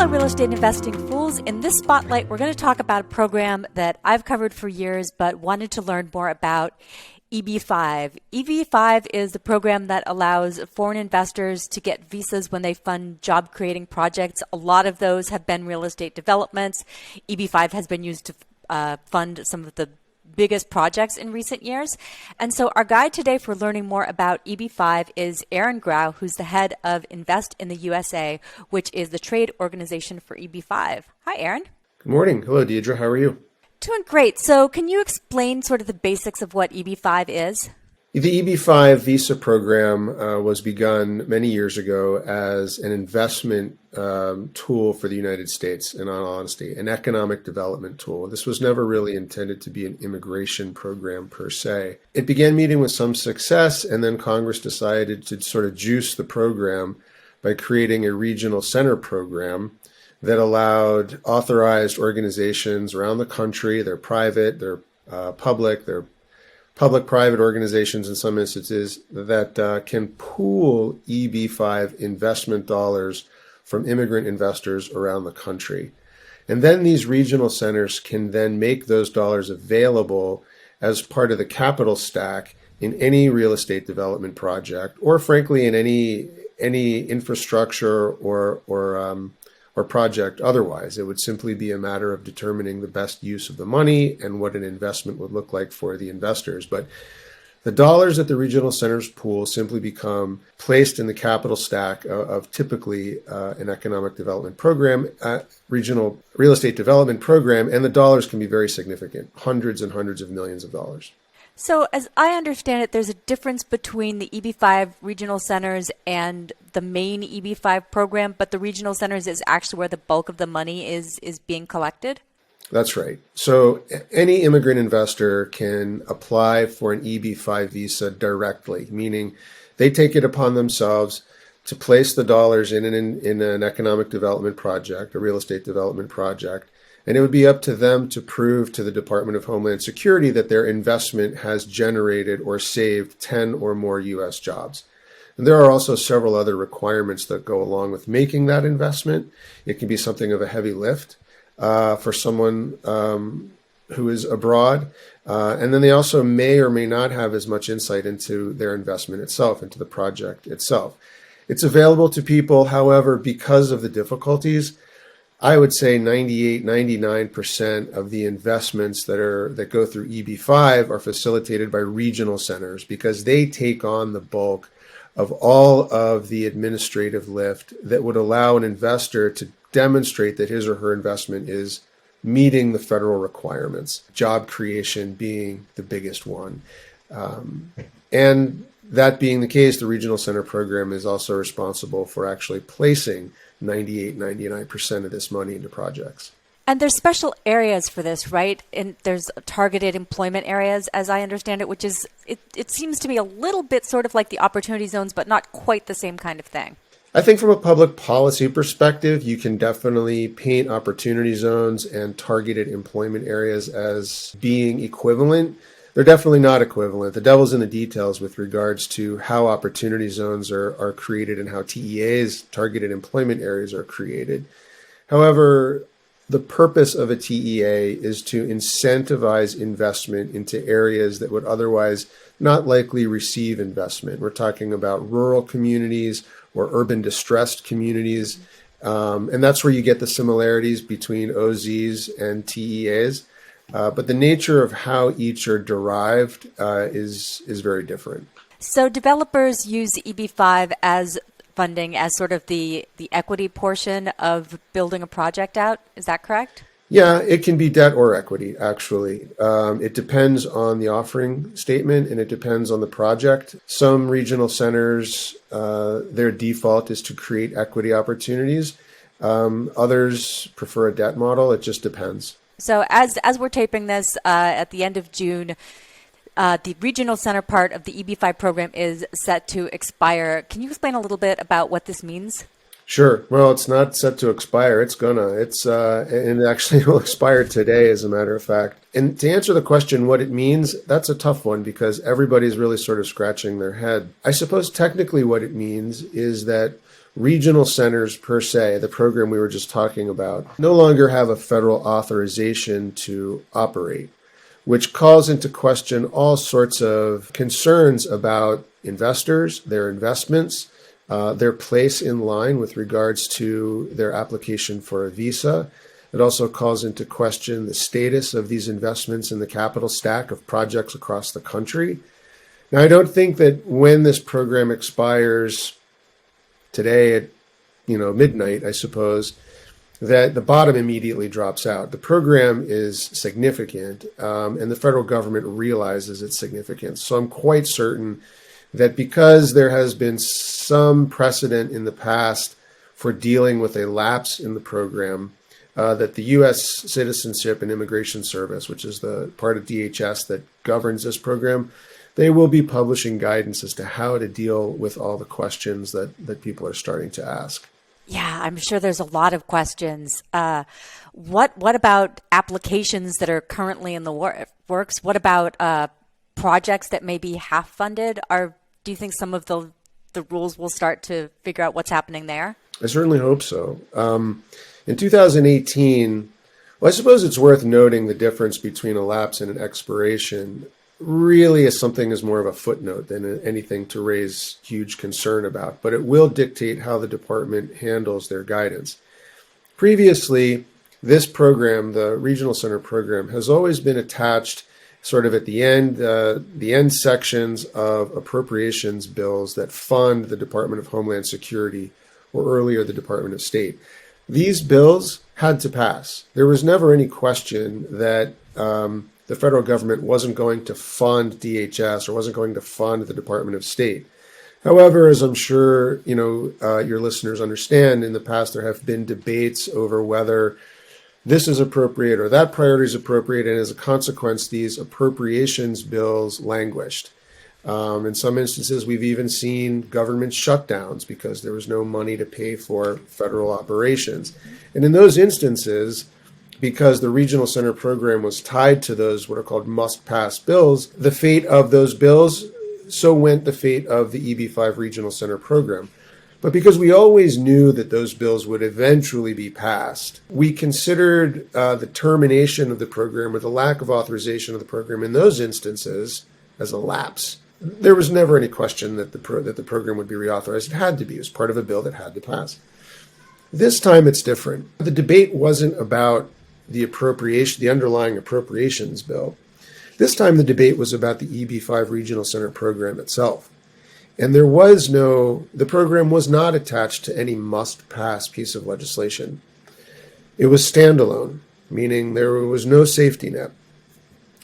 Hello, real estate investing fools. In this spotlight, we're going to talk about a program that I've covered for years but wanted to learn more about, EB-5. EB-5 is the program that allows foreign investors to get visas when they fund job-creating projects. A lot of those have been real estate developments. EB-5 has been used to fund some of the biggest projects in recent years. And so our guide today for learning more about EB-5 is Aaron Grau, who's the head of Invest in the USA, which is the trade organization for EB-5. Hi, Aaron. Good morning. Hello, Deidre. How are you? Doing great. So can you explain sort of the basics of what EB-5 is? The EB-5 visa program was begun many years ago as an investment tool for the United States, in all honesty, an economic development tool. This was never really intended to be an immigration program per se. It began meeting with some success, and then Congress decided to sort of juice the program by creating a regional center program that allowed authorized organizations around the country, they're private, they're public, they're public-private organizations in some instances, that can pool EB-5 investment dollars from immigrant investors around the country. And then these regional centers can then make those dollars available as part of the capital stack in any real estate development project, or frankly in any infrastructure or project otherwise. It would simply be a matter of determining the best use of the money and what an investment would look like for the investors. But the dollars that the regional centers pool simply become placed in the capital stack of typically an economic development program, regional real estate development program, and the dollars can be very significant, hundreds and hundreds of millions of dollars. So as I understand it, there's a difference between the EB-5 regional centers and the main EB-5 program, but the regional centers is actually where the bulk of the money is being collected? That's right. So any immigrant investor can apply for an EB-5 visa directly, meaning they take it upon themselves to place the dollars in an economic development project, a real estate development project, and it would be up to them to prove to the Department of Homeland Security that their investment has generated or saved 10 or more U.S. jobs. And there are also several other requirements that go along with making that investment. It can be something of a heavy lift for someone who is abroad. And then they also may or may not have as much insight into their investment itself, into the project itself. It's available to people, however, because of the difficulties. I would say 98, 99% of the investments that go through EB-5 are facilitated by regional centers because they take on the bulk of all of the administrative lift that would allow an investor to demonstrate that his or her investment is meeting the federal requirements, job creation being the biggest one. And that being the case, the regional center program is also responsible for actually placing 98, 99% of this money into projects. And there's special areas for this, right? And there's targeted employment areas, as I understand it, which is, it seems to me a little bit sort of like the opportunity zones, but not quite the same kind of thing. I think from a public policy perspective, you can definitely paint opportunity zones and targeted employment areas as being equivalent. They're definitely not equivalent. The devil's in the details with regards to how opportunity zones are created and how TEAs, targeted employment areas, are created. However, the purpose of a TEA is to incentivize investment into areas that would otherwise not likely receive investment. We're talking about rural communities or urban distressed communities. And that's where you get the similarities between OZs and TEAs. But the nature of how each are derived is very different. So developers use EB-5 as funding as sort of the equity portion of building a project out. Is that correct? Yeah, it can be debt or equity, actually. It depends on the offering statement and it depends on the project. Some regional centers, their default is to create equity opportunities. Others prefer a debt model. It just depends. So as we're taping this at the end of June, the regional center part of the EB-5 program is set to expire. Can you explain a little bit about what this means? Sure. Well, it's not set to expire. And actually will expire today, as a matter of fact. And to answer the question, what it means, that's a tough one because everybody's really sort of scratching their head. I suppose technically what it means is that regional centers per se, the program we were just talking about, no longer have a federal authorization to operate, which calls into question all sorts of concerns about investors, their investments, their place in line with regards to their application for a visa. It also calls into question the status of these investments in the capital stack of projects across the country. Now, I don't think that when this program expires today at midnight, I suppose, that the bottom immediately drops out. The program is significant, and the federal government realizes its significance. So I'm quite certain that because there has been some precedent in the past for dealing with a lapse in the program, that the U.S. Citizenship and Immigration Service, which is the part of DHS that governs this program, they will be publishing guidance as to how to deal with all the questions that people are starting to ask. Yeah, I'm sure there's a lot of questions. What about applications that are currently in the works? What about projects that may be half funded? Do you think some of the rules will start to figure out what's happening there? I certainly hope so. In 2018, well, I suppose it's worth noting the difference between a lapse and an expiration really is something as more of a footnote than anything to raise huge concern about, but it will dictate how the department handles their guidance. Previously, this program, the Regional Center program, has always been attached sort of at the end sections of appropriations bills that fund the Department of Homeland Security, or earlier the Department of State. These bills had to pass. There was never any question that the federal government wasn't going to fund DHS or wasn't going to fund the Department of State. However, as I'm sure your listeners understand, in the past there have been debates over whether this is appropriate or that priority is appropriate, and as a consequence, these appropriations bills languished. In some instances, we've even seen government shutdowns because there was no money to pay for federal operations. And in those instances, because the Regional Center program was tied to those what are called must-pass bills, the fate of those bills, so went the fate of the EB-5 Regional Center program. But because we always knew that those bills would eventually be passed, we considered the termination of the program or the lack of authorization of the program in those instances as a lapse. There was never any question that the program would be reauthorized. It had to be. It was part of a bill that had to pass. This time it's different. The debate wasn't about the underlying appropriations bill. This time the debate was about the EB-5 Regional Center program itself. And the program was not attached to any must-pass piece of legislation. It was standalone, meaning there was no safety net.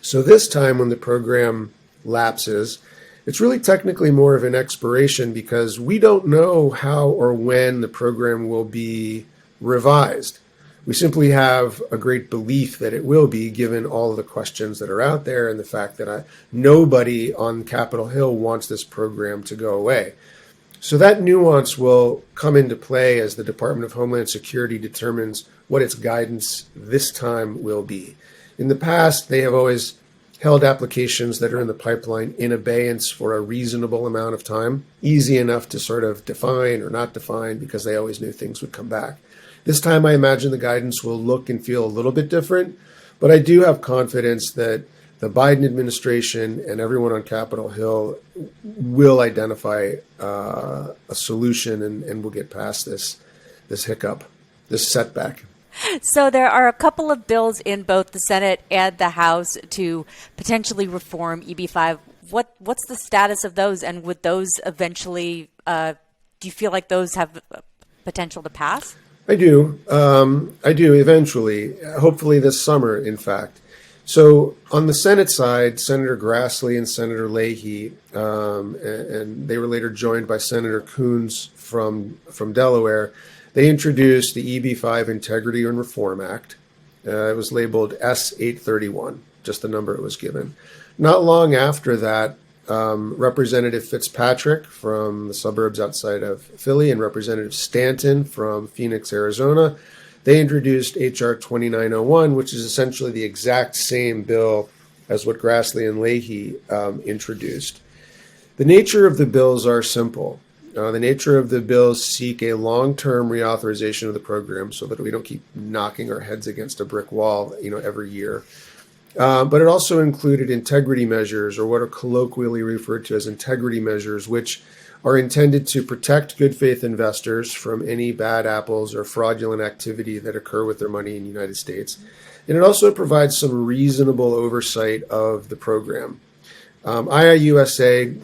So this time when the program lapses, it's really technically more of an expiration because we don't know how or when the program will be revised. We simply have a great belief that it will be, given all of the questions that are out there and the fact that nobody on Capitol Hill wants this program to go away. So that nuance will come into play as the Department of Homeland Security determines what its guidance this time will be. In the past, they have always held applications that are in the pipeline in abeyance for a reasonable amount of time, easy enough to sort of define or not define because they always knew things would come back. This time, I imagine the guidance will look and feel a little bit different, but I do have confidence that the Biden administration and everyone on Capitol Hill will identify a solution and will get past this hiccup, this setback. So there are a couple of bills in both the Senate and the House to potentially reform EB-5. What's the status of those, and would those eventually, do you feel like those have potential to pass? I do eventually, hopefully this summer, in fact. So on the Senate side, Senator Grassley and Senator Leahy, and they were later joined by Senator Coons from Delaware, they introduced the EB-5 Integrity and Reform Act. It was labeled S-831, just the number it was given. Not long after that, Representative Fitzpatrick from the suburbs outside of Philly and Representative Stanton from Phoenix, Arizona, they introduced H.R. 2901, which is essentially the exact same bill as what Grassley and Leahy introduced. The nature of the bills are simple. The nature of the bills seek a long-term reauthorization of the program so that we don't keep knocking our heads against a brick wall, every year. But it also included integrity measures, or what are colloquially referred to as integrity measures, which are intended to protect good faith investors from any bad apples or fraudulent activity that occur with their money in the United States. And it also provides some reasonable oversight of the program. IIUSA,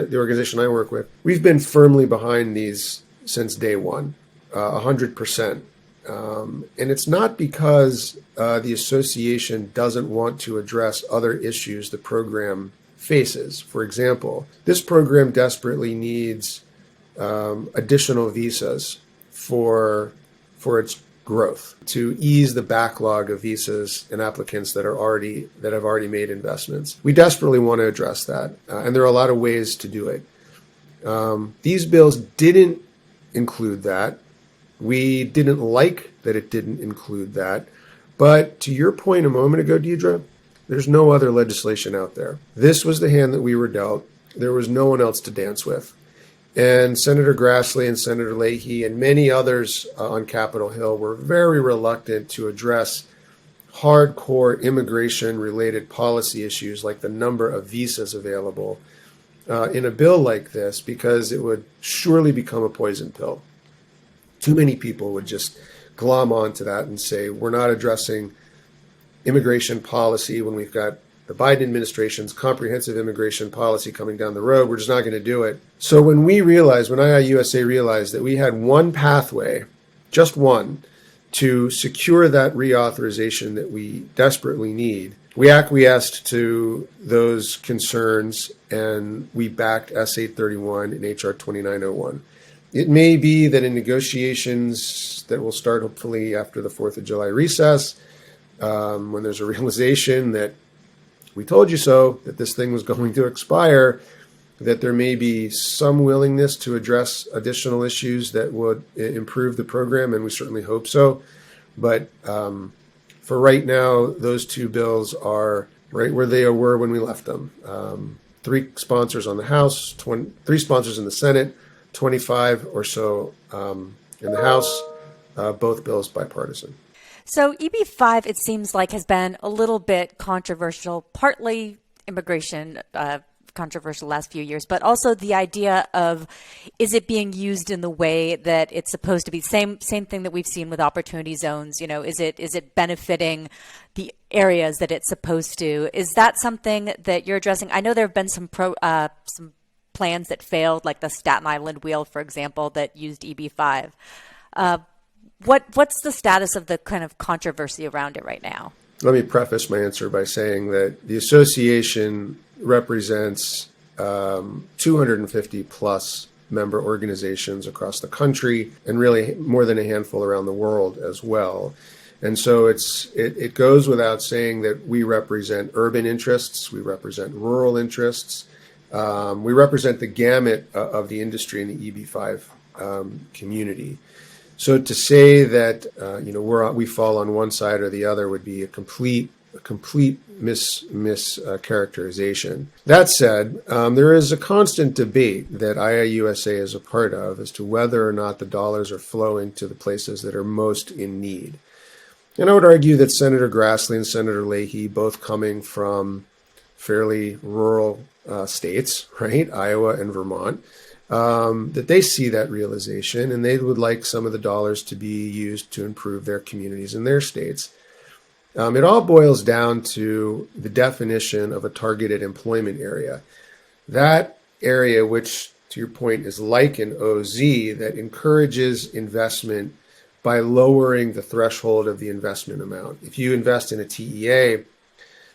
the organization I work with, we've been firmly behind these since day one, 100%. And it's not because the association doesn't want to address other issues the program faces. For example, this program desperately needs additional visas for its growth, to ease the backlog of visas and applicants that have already made investments. We desperately want to address that, and there are a lot of ways to do it. These bills didn't include that. We didn't like that it didn't include that. But to your point a moment ago, Deidre, there's no other legislation out there. This was the hand that we were dealt. There was no one else to dance with. And Senator Grassley and Senator Leahy and many others on Capitol Hill were very reluctant to address hardcore immigration-related policy issues like the number of visas available in a bill like this, because it would surely become a poison pill. Too many people would just glom onto that and say, we're not addressing immigration policy when we've got the Biden administration's comprehensive immigration policy coming down the road. We're just not going to do it. So when IIUSA realized that we had one pathway, just one, to secure that reauthorization that we desperately need, we acquiesced to those concerns and we backed S831 and HR 2901. It may be that in negotiations that will start hopefully after the 4th of July recess, when there's a realization that we told you so, that this thing was going to expire, that there may be some willingness to address additional issues that would improve the program, and we certainly hope so. But for right now, those two bills are right where they were when we left them. 3 sponsors on the House, 3 sponsors in the Senate, 25 or so in the House, both bills bipartisan. So EB-5, it seems like, has been a little bit controversial, partly immigration controversial the last few years, but also the idea of, is it being used in the way that it's supposed to be? Same thing that we've seen with opportunity zones. Is it benefiting the areas that it's supposed to? Is that something that you're addressing? I know there have been some plans that failed, like the Staten Island wheel, for example, that used EB-5. What's the status of the kind of controversy around it right now? Let me preface my answer by saying that the association represents 250 plus member organizations across the country, and really more than a handful around the world as well. And so it goes without saying that we represent urban interests, we represent rural interests, we represent the gamut of the industry in the EB-5 community. So to say that we fall on one side or the other would be a complete mischaracterization. That said, there is a constant debate that IIUSA is a part of as to whether or not the dollars are flowing to the places that are most in need. And I would argue that Senator Grassley and Senator Leahy, both coming from fairly rural states, right, Iowa and Vermont, that they see that realization and they would like some of the dollars to be used to improve their communities in their states. It all boils down to the definition of a targeted employment area. That area, which to your point is like an OZ, that encourages investment by lowering the threshold of the investment amount. If you invest in a TEA,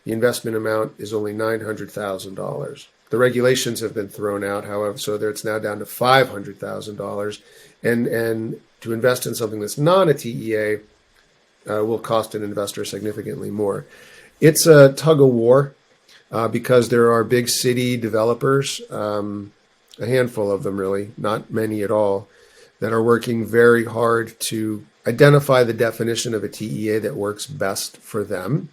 the investment amount is only $900,000. The regulations have been thrown out, however, so that it's now down to $500,000. And to invest in something that's not a TEA will cost an investor significantly more. It's a tug of war because there are big city developers, a handful of them really, not many at all, that are working very hard to identify the definition of a TEA that works best for them.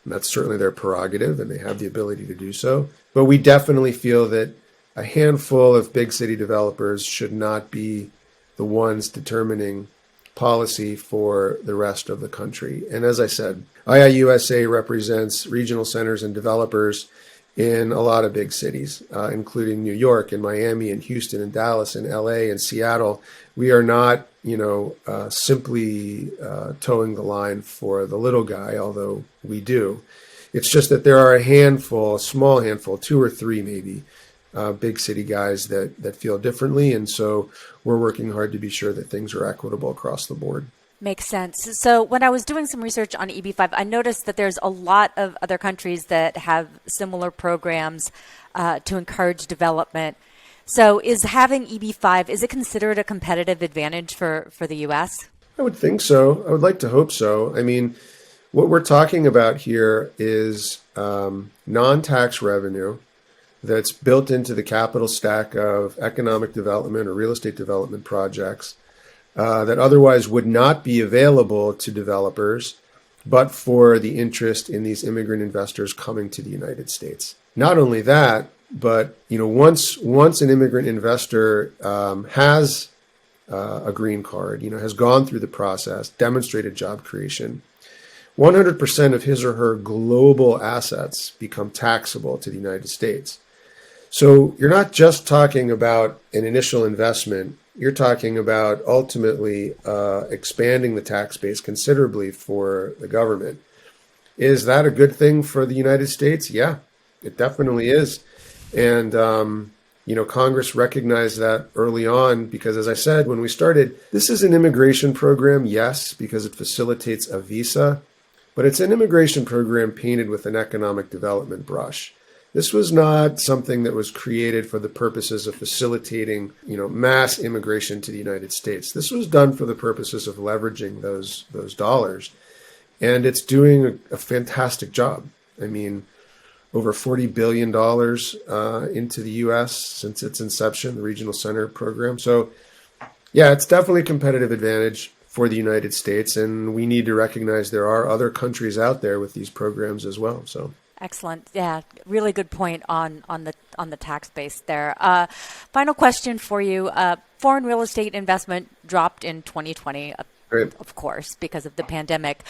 And that's certainly their prerogative, and they have the ability to do so. But we definitely feel that a handful of big city developers should not be the ones determining policy for the rest of the country. And as I said, IIUSA represents regional centers and developers in a lot of big cities, including New York and Miami and Houston and Dallas and LA and Seattle. We are not, simply towing the line for the little guy, although we do. It's just that there are a small handful, 2 or 3 maybe, big city guys that feel differently. And so we're working hard to be sure that things are equitable across the board. Makes sense. So when I was doing some research on EB-5, I noticed that there's a lot of other countries that have similar programs to encourage development. So is having EB-5, is it considered a competitive advantage for the U.S.? I would think so. I would like to hope so. I mean, what we're talking about here is non-tax revenue that's built into the capital stack of economic development or real estate development projects that otherwise would not be available to developers, but for the interest in these immigrant investors coming to the United States. Not only that, but once an immigrant investor has a green card, has gone through the process, demonstrated job creation, 100% of his or her global assets become taxable to the United States. So you're not just talking about an initial investment. You're talking about ultimately expanding the tax base considerably for the government. Is that a good thing for the United States? Yeah, it definitely is. And, Congress recognized that early on because, as I said, when we started, this is an immigration program, yes, because it facilitates a visa, but it's an immigration program painted with an economic development brush. This was not something that was created for the purposes of facilitating, mass immigration to the United States. This was done for the purposes of leveraging those dollars. And it's doing a fantastic job. I mean, over $40 billion into the U.S. since its inception, the Regional Center program. So, yeah, it's definitely a competitive advantage for the United States. And we need to recognize there are other countries out there with these programs as well. So. Excellent. Yeah, really good point on the tax base there. Final question for you. Foreign real estate investment dropped in 2020, Great. Of course, because of the pandemic.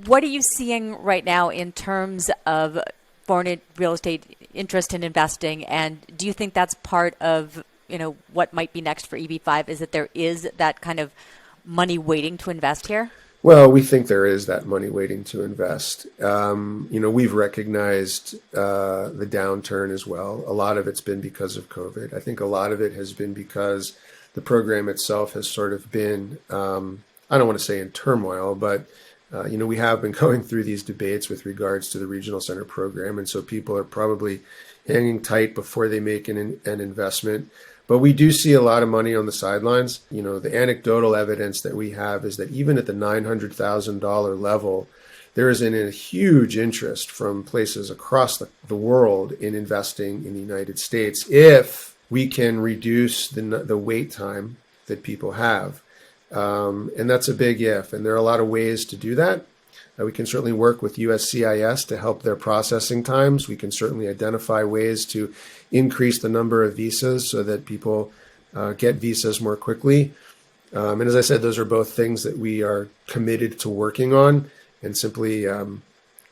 What are you seeing right now in terms of foreign real estate interest in investing? And do you think that's part of, what might be next for EB-5? Is that there is that kind of money waiting to invest here? Well, we think there is that money waiting to invest. We've recognized the downturn as well. A lot of it's been because of COVID. I think a lot of it has been because the program itself has sort of been, I don't want to say in turmoil, but we have been going through these debates with regards to the Regional Center program. And so people are probably hanging tight before they make an investment. But we do see a lot of money on the sidelines. The anecdotal evidence that we have is that even at the $900,000 level, there is a huge interest from places across the world in investing in the United States if we can reduce the wait time that people have. And that's a big if. And there are a lot of ways to do that. We can certainly work with USCIS to help their processing times. We can certainly identify ways to increase the number of visas so that people get visas more quickly. And as I said, those are both things that we are committed to working on and simply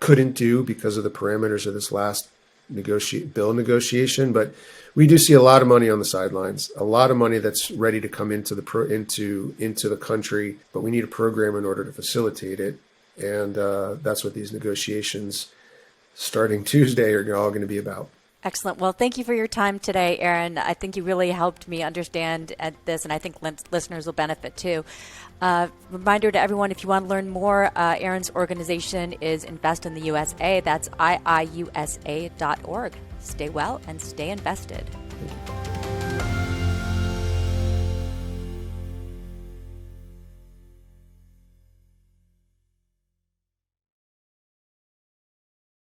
couldn't do because of the parameters of this last bill negotiation. But we do see a lot of money on the sidelines, a lot of money that's ready to come into the country, but we need a program in order to facilitate it. And that's what these negotiations starting Tuesday are all going to be about. Excellent. Well, thank you for your time today, Aaron. I think you really helped me understand this, and I think listeners will benefit too. Reminder to everyone, if you want to learn more, Aaron's organization is Invest in the USA. That's iiusa.org. Stay well and stay invested. Thank you.